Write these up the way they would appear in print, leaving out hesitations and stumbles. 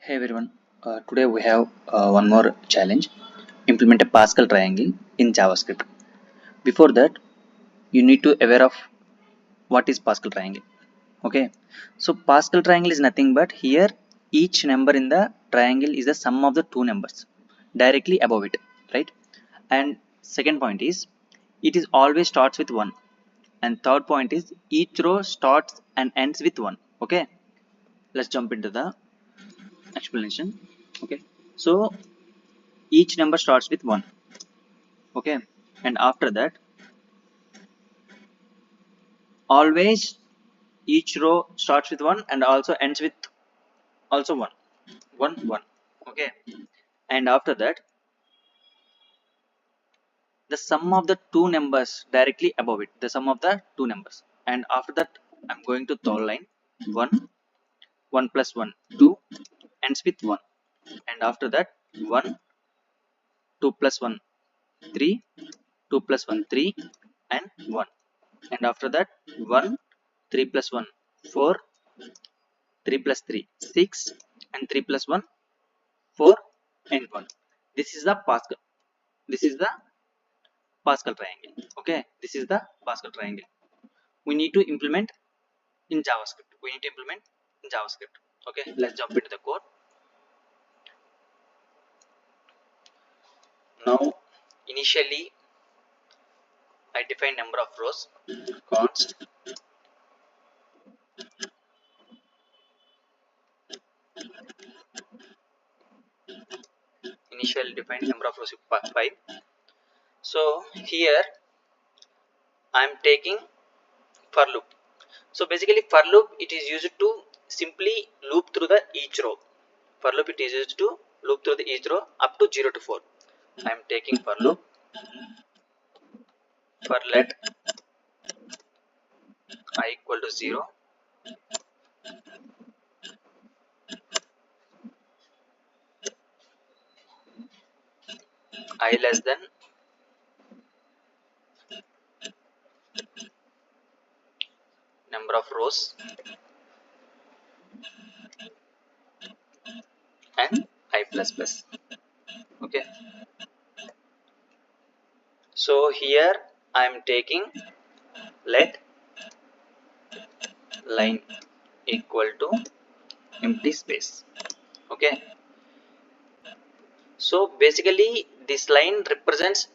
Hey everyone, today we have one more challenge. Implement a Pascal triangle in JavaScript. Before that, you need to aware of what is Pascal triangle. Okay, so Pascal triangle is nothing but here each number in the triangle is the sum of the two numbers directly above it, right? And second point is it is always starts with 1. And third point is each row starts and ends with 1. Okay, let's jump into the explanation. Okay, so each number starts with 1. Okay, and after that always each row starts with 1 and also ends with also 1 1 1. Okay, and after that the sum of the two numbers directly above it, the sum of the two numbers, and after that I'm going to third line 1 1 plus 1 2 ends with 1, and after that 1 2 plus 1 3 2 plus 1 3 and 1, and after that 1 3 plus 1 4 3 plus 3 6 and 3 plus 1 4 and 1. This is the Pascal. This is the Pascal triangle. Okay, this is the Pascal triangle. We need to implement in JavaScript. We need to implement in JavaScript. Okay, let's jump into the code. Now, initially, I define number of rows. Const initially define number of rows 5. So here I am taking for loop. So basically for loop it is used to simply loop through the each row. For loop it is used to loop through the each row up to 0 to 4. I am taking for loop for let I equal to 0, I less than number of rows and I plus plus. Okay, so here I am taking let line equal to empty space. Okay, so basically this line represents,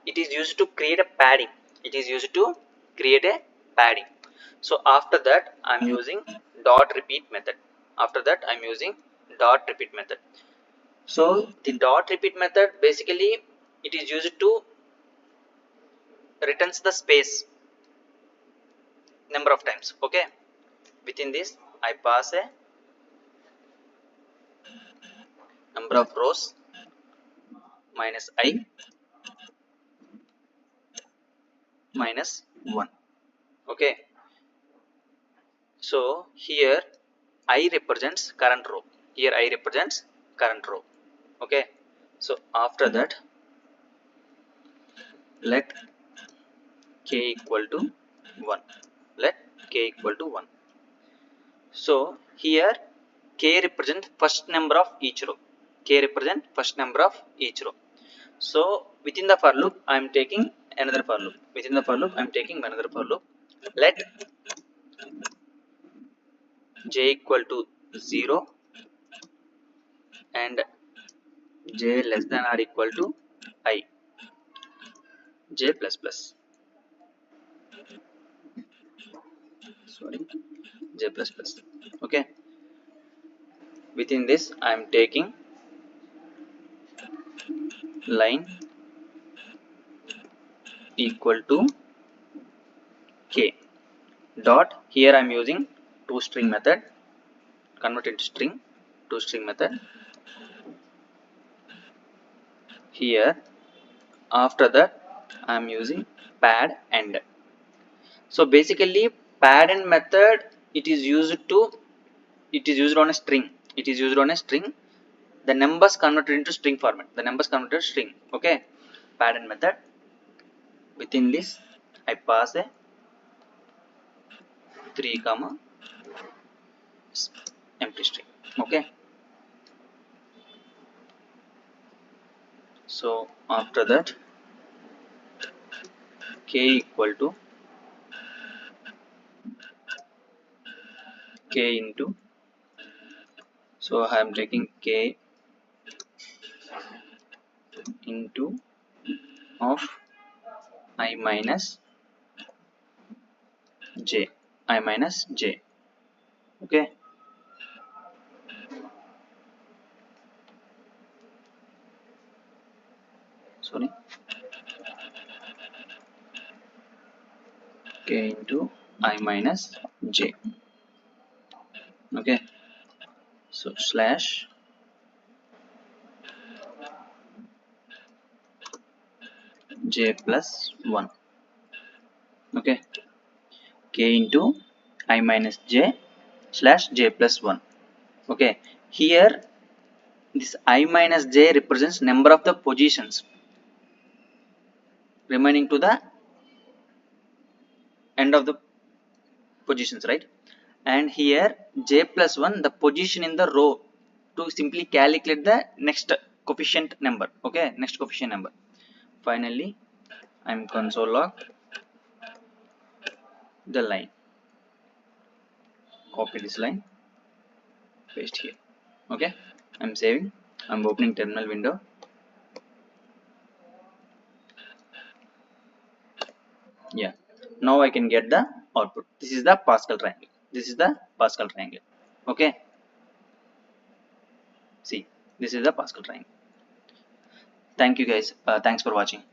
it is used to create a padding. It is used to create a padding. So after that I'm using dot repeat method. After that I'm using dot repeat method. So the dot repeat method basically it is used to returns the space number of times. Okay, within this I pass a number of rows minus I minus 1. Okay, so here I represents current row. Here I represents current row. Okay, so after that let k equal to 1. Let k equal to 1. So here k represents first number of each row. K represents first number of each row. So within the for loop I am taking another for loop. Within the for loop I am taking another for loop. Let j equal to 0 and j less than or equal to I, j plus plus. Sorry, j plus plus. Okay, within this I am taking line equal to k dot. Here I am using toString method, convert into string, toString method. Here after that I am using pad end. So basically pad end method it is used to, it is used on a string. It is used on a string. The numbers converted into string format. The numbers converted to string. Okay, pad end method. Within this I pass a 3 comma empty string. Okay, So after that, k equal to k into, so I am taking k into of I minus j, I minus j. Okay, sorry, k into I minus j. Okay, so slash j plus 1. Okay, k into I minus j slash j plus 1. Okay, here this I minus j represents number of the positions remaining to the end of the positions, right? And here j plus 1 the position in the row to simply calculate the next coefficient number. Okay, next coefficient number. Finally, I'm console log the line, copy this line, paste here. Okay, I'm saving, I'm opening terminal window. Yeah, now I can get the output. This is the Pascal triangle, this is the Pascal triangle. Okay, see, this is the Pascal triangle. Thank you guys, thanks for watching.